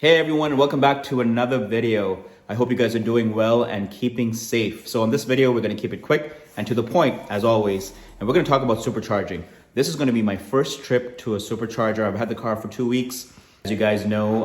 Hey everyone, and welcome back to another video. I hope you guys are doing well and keeping safe. So on this video, we're gonna keep it quick and to the point as always. And we're gonna talk about supercharging. This is gonna be my first trip to a supercharger. I've had the car for 2 weeks. As you guys know,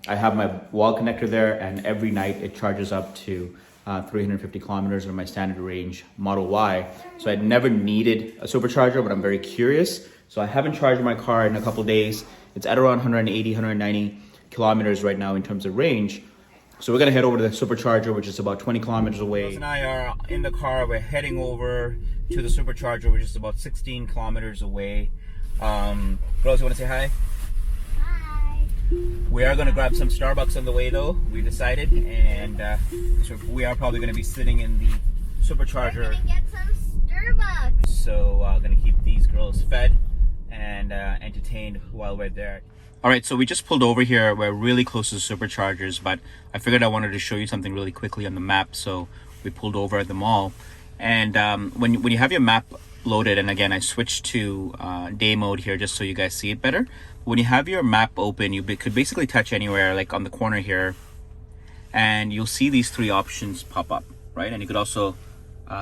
I have my wall connector there and every night it charges up to 350 kilometers on my standard range Model Y. So I'd never needed a supercharger, but I'm very curious. So I haven't charged my car in a couple days. It's at around 180, 190 kilometers right now in terms of range. So we're gonna head over to the supercharger, which is about 20 kilometers away. Girls and I are in the car. We're heading over to the supercharger, which is about 16 kilometers away. Girls, you wanna say hi? Hi. We are gonna grab some Starbucks on the way though, we decided, and so we are probably gonna be sitting in the supercharger. We're gonna get some Starbucks. So gonna keep these girls fed and entertained while we're there. All right, so we just pulled over here. We're really close to the superchargers, but I figured I wanted to show you something really quickly on the map. So we pulled over at the mall. And when you have your map loaded, and again, I switched to day mode here just so you guys see it better. When you have your map open, you could basically touch anywhere, like on the corner here, and you'll see these three options pop up, right? And you could also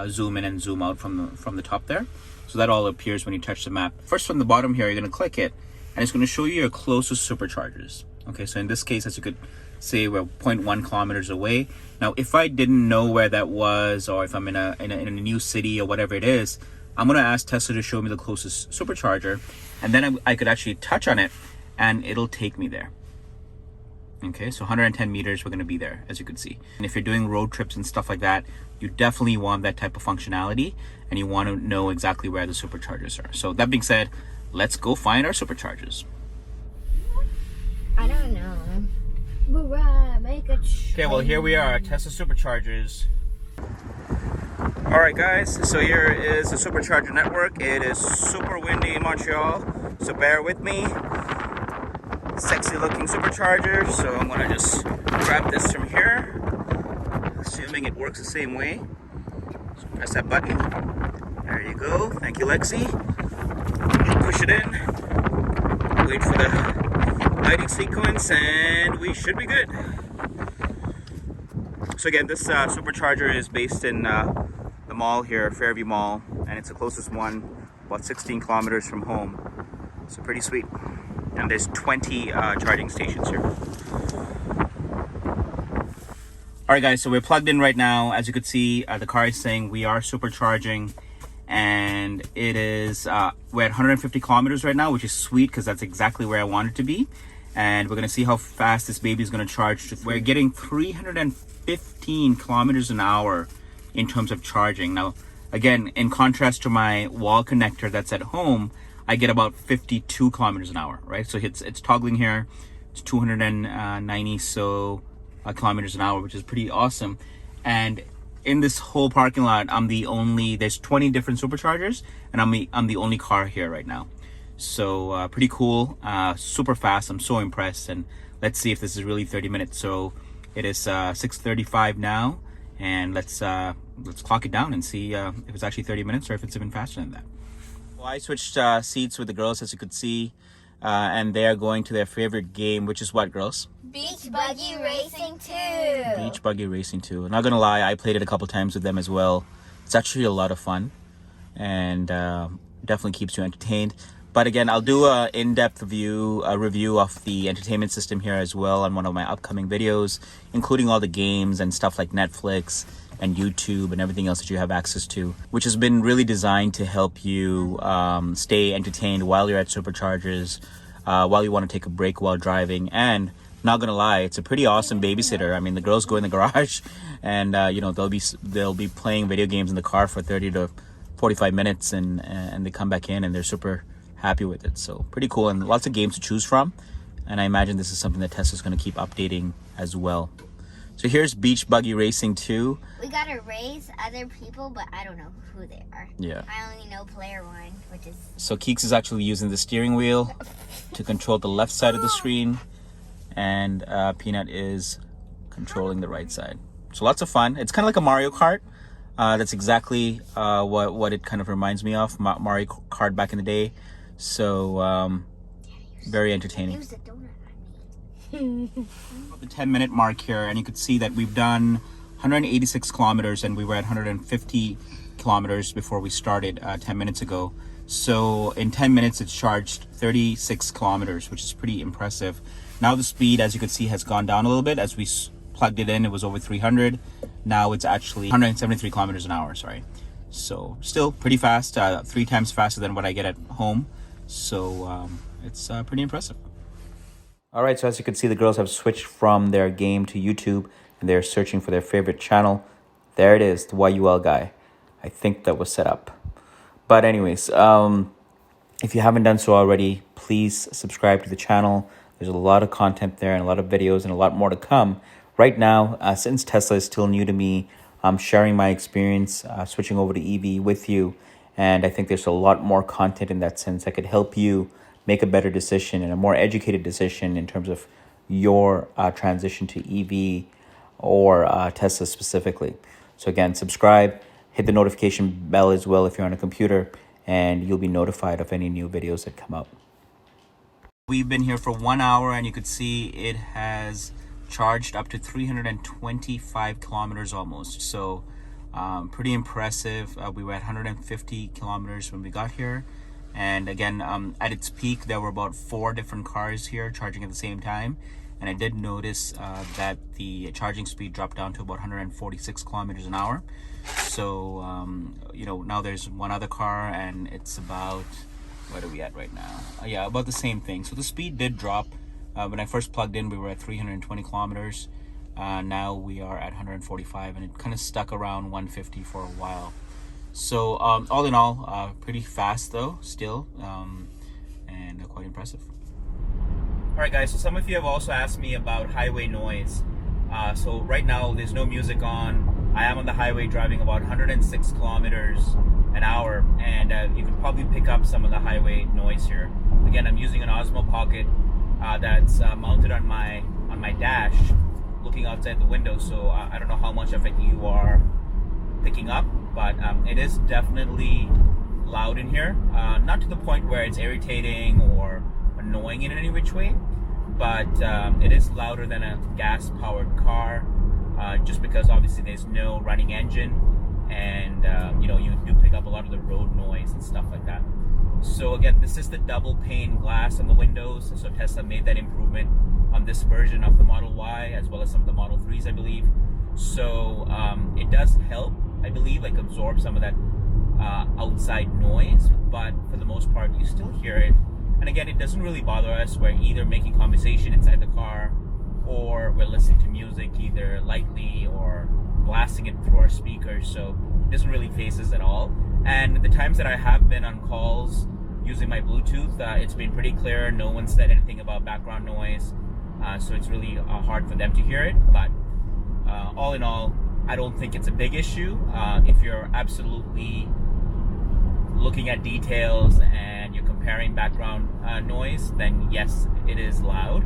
zoom in and zoom out from the top there. So that all appears when you touch the map. First, from the bottom here, you're gonna click it, and it's going to show you your closest superchargers. Okay, so in this case, as you could say, we're 0.1 kilometers away. Now, if I didn't know where that was, or if I'm in a new city or whatever it is, I'm going to ask Tesla to show me the closest supercharger, and then I could actually touch on it, and it'll take me there. Okay, so 110 meters, we're going to be there, as you can see. And if you're doing road trips and stuff like that, you definitely want that type of functionality, and you want to know exactly where the superchargers are. So that being said, let's go find our superchargers. I don't know. Hurrah, make a change. Okay, well here we are, Tesla Superchargers. All right guys, so here is the Supercharger network. It is super windy in Montreal, so bear with me. Sexy looking supercharger, so I'm gonna just grab this from here, assuming it works the same way. So press that button. There you go, thank you Lexi. Push it in, wait for the lighting sequence, and we should be good. So again, this supercharger is based in the mall here, Fairview Mall, and it's the closest one, about 16 kilometers from home. So pretty sweet. And there's 20 charging stations here. All right guys, so we're plugged in right now. As you can see, the car is saying we are supercharging. And it is we're at 150 kilometers right now, which is sweet because that's exactly where I want it to be. And we're gonna see how fast this baby is gonna charge. We're getting 315 kilometers an hour in terms of charging. Now again, in contrast to my wall connector that's at home, I get about 52 kilometers an hour, right? So it's toggling here. It's 290 kilometers an hour, which is pretty awesome. And in this whole parking lot, there's 20 different superchargers, and I'm the only car here right now. So pretty cool, super fast. I'm so impressed, and let's see if this is really 30 minutes. So it is 6:35 now, and let's clock it down and see if it's actually 30 minutes or if it's even faster than that. Well, I switched seats with the girls, as you could see, and they are going to their favorite game, which is what, girls? Beach Buggy Racing 2. Beach Buggy Racing 2. Not gonna lie, I played it a couple times with them as well. It's actually a lot of fun, and definitely keeps you entertained. But again, I'll do a in-depth review of the entertainment system here as well on one of my upcoming videos, including all the games and stuff like Netflix and YouTube and everything else that you have access to, which has been really designed to help you stay entertained while you're at superchargers, while you want to take a break while driving. And not gonna lie, it's a pretty awesome babysitter. I mean, the girls go in the garage, and they'll be playing video games in the car for 30 to 45 minutes, and they come back in and they're super happy with it. So pretty cool, and lots of games to choose from. And I imagine this is something that Tesla's gonna keep updating as well. So here's Beach Buggy Racing 2. We gotta race other people, but I don't know who they are. Yeah. I only know player one, which is... So Keeks is actually using the steering wheel to control the left side of the screen, and Peanut is controlling the right side. So lots of fun. It's kind of like a Mario Kart. That's exactly what it kind of reminds me of, Mario Kart back in the day. So very entertaining. Use the donut on me. The 10-minute mark here, and you could see that we've done 186 kilometers, and we were at 150 kilometers before we started 10 minutes ago. So in 10 minutes, it's charged 36 kilometers, which is pretty impressive. Now the speed, as you can see, has gone down a little bit. As we plugged it in, it was over 300. Now it's actually 173 kilometers an hour, sorry. So still pretty fast, 3 times faster than what I get at home. So it's pretty impressive. All right, so as you can see, the girls have switched from their game to YouTube, and they're searching for their favorite channel. There it is, the YUL guy. I think that was set up. But anyways, if you haven't done so already, please subscribe to the channel. There's a lot of content there and a lot of videos and a lot more to come. Right now, since Tesla is still new to me, I'm sharing my experience switching over to EV with you. And I think there's a lot more content in that sense that could help you make a better decision and a more educated decision in terms of your transition to EV or Tesla specifically. So again, subscribe, hit the notification bell as well if you're on a computer, and you'll be notified of any new videos that come up. We've been here for 1 hour, and you could see it has charged up to 325 kilometers almost. So pretty impressive. We were at 150 kilometers when we got here. And again, at its peak, there were about 4 different cars here charging at the same time. And I did notice that the charging speed dropped down to about 146 kilometers an hour. So, you know, now there's one other car, and it's about, what are we at right now? Yeah, about the same thing. So the speed did drop. When I first plugged in, we were at 320 kilometers. Now we are at 145, and it kind of stuck around 150 for a while. So all in all, pretty fast though, still, and quite impressive. All right, guys, so some of you have also asked me about highway noise. So right now, there's no music on. I am on the highway driving about 106 kilometers an hour, and you can probably pick up some of the highway noise here. Again, I'm using an Osmo Pocket that's mounted on my dash, looking outside the window, so I don't know how much of it you are picking up, but it is definitely loud in here. Not to the point where it's irritating or annoying in any which way, but it is louder than a gas-powered car, just because obviously there's no running engine, and you know, you do pick up a lot of the road noise and stuff like that. So again, this is the double pane glass on the windows, so Tesla made that improvement on this version of the Model Y, as well as some of the Model 3s, I believe. So it does help, I believe, like absorb some of that outside noise, but for the most part, you still hear it. And again, it doesn't really bother us. We're either making conversation inside the car, or we're listening to music either lightly or blasting it through our speakers, so it doesn't really faze us at all. And the times that I have been on calls using my Bluetooth, it's been pretty clear. No one said anything about background noise, so it's really hard for them to hear it. But all in all, I don't think it's a big issue. If you're absolutely looking at details and you're comparing background noise, then yes, it is loud.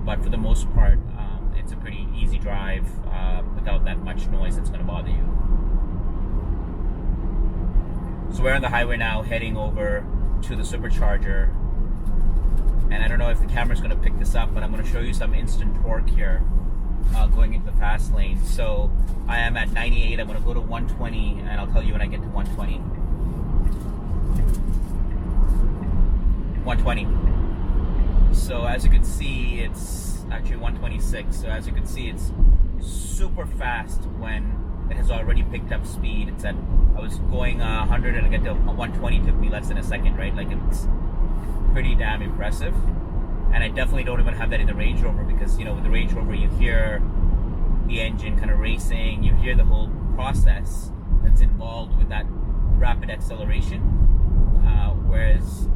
But for the most part, it's a pretty easy drive without that much noise that's going to bother you. So we're on the highway now, heading over to the Supercharger. And I don't know if the camera's going to pick this up, but I'm going to show you some instant torque here going into the fast lane. So I am at 98. I'm going to go to 120, and I'll tell you when I get to 120. 120. So as you can see, it's actually 126. So as you can see, it's super fast when it has already picked up speed. It's at, I was going 100 and I get to 120, took me less than a second, right? Like, it's pretty damn impressive. And I definitely don't even have that in the Range Rover, because, you know, with the Range Rover, you hear the engine kind of racing, you hear the whole process that's involved with that rapid acceleration. Whereas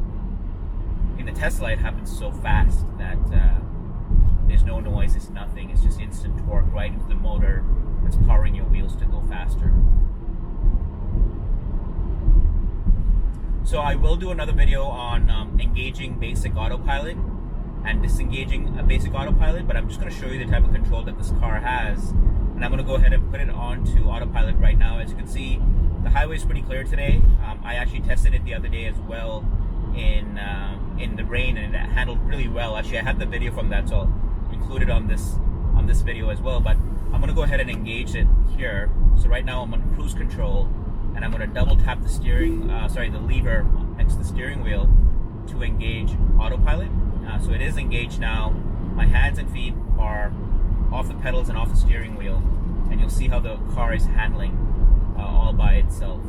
in the Tesla, it happens so fast that there's no noise, it's nothing. It's just instant torque right into the motor that's powering your wheels to go faster. So I will do another video on engaging basic autopilot and disengaging a basic autopilot, but I'm just going to show you the type of control that this car has. And I'm going to go ahead and put it onto autopilot right now. As you can see, the highway is pretty clear today. I actually tested it the other day as well in the rain, and it handled really well. Actually, I had the video from that, so you included on this video as well, but I'm going to go ahead and engage it here. So right now I'm on cruise control, and I'm going to double tap the the lever next to the steering wheel to engage autopilot. So it is engaged now. My hands and feet are off the pedals and off the steering wheel, and you'll see how the car is handling all by itself.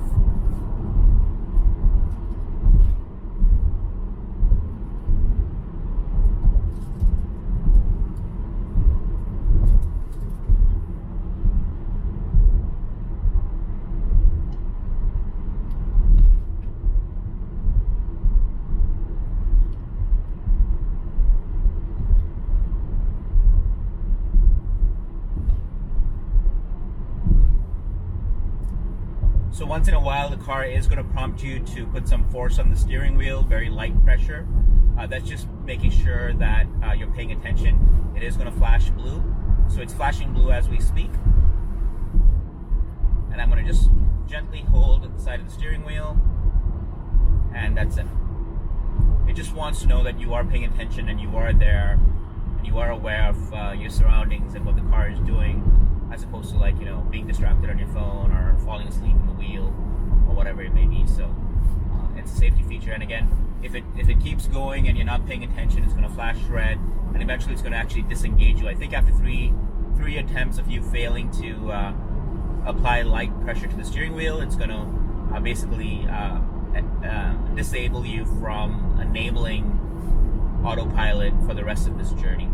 So once in a while, the car is going to prompt you to put some force on the steering wheel, very light pressure. That's just making sure that you're paying attention. It is going to flash blue. So it's flashing blue as we speak. And I'm going to just gently hold the side of the steering wheel. And that's it. It just wants to know that you are paying attention and you are there. And you are aware of your surroundings and what the car is doing, as opposed to being distracted on your phone or falling asleep on the wheel or whatever it may be. So it's a safety feature. And again, if it keeps going and you're not paying attention, it's going to flash red, and eventually it's going to actually disengage you. I think after three attempts of you failing to apply light pressure to the steering wheel, it's going to basically disable you from enabling autopilot for the rest of this journey.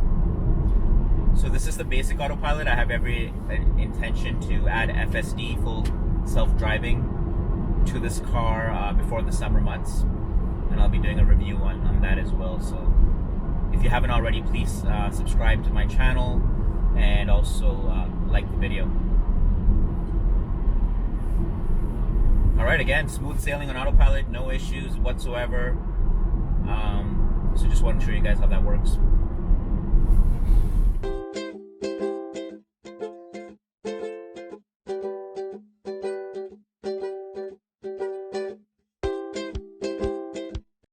So this is the basic autopilot. I have every intention to add FSD, full self-driving, to this car before the summer months, and I'll be doing a review on that as well. So if you haven't already, please subscribe to my channel and also like the video. Alright, again, smooth sailing on autopilot, no issues whatsoever. So just want to show you guys how that works.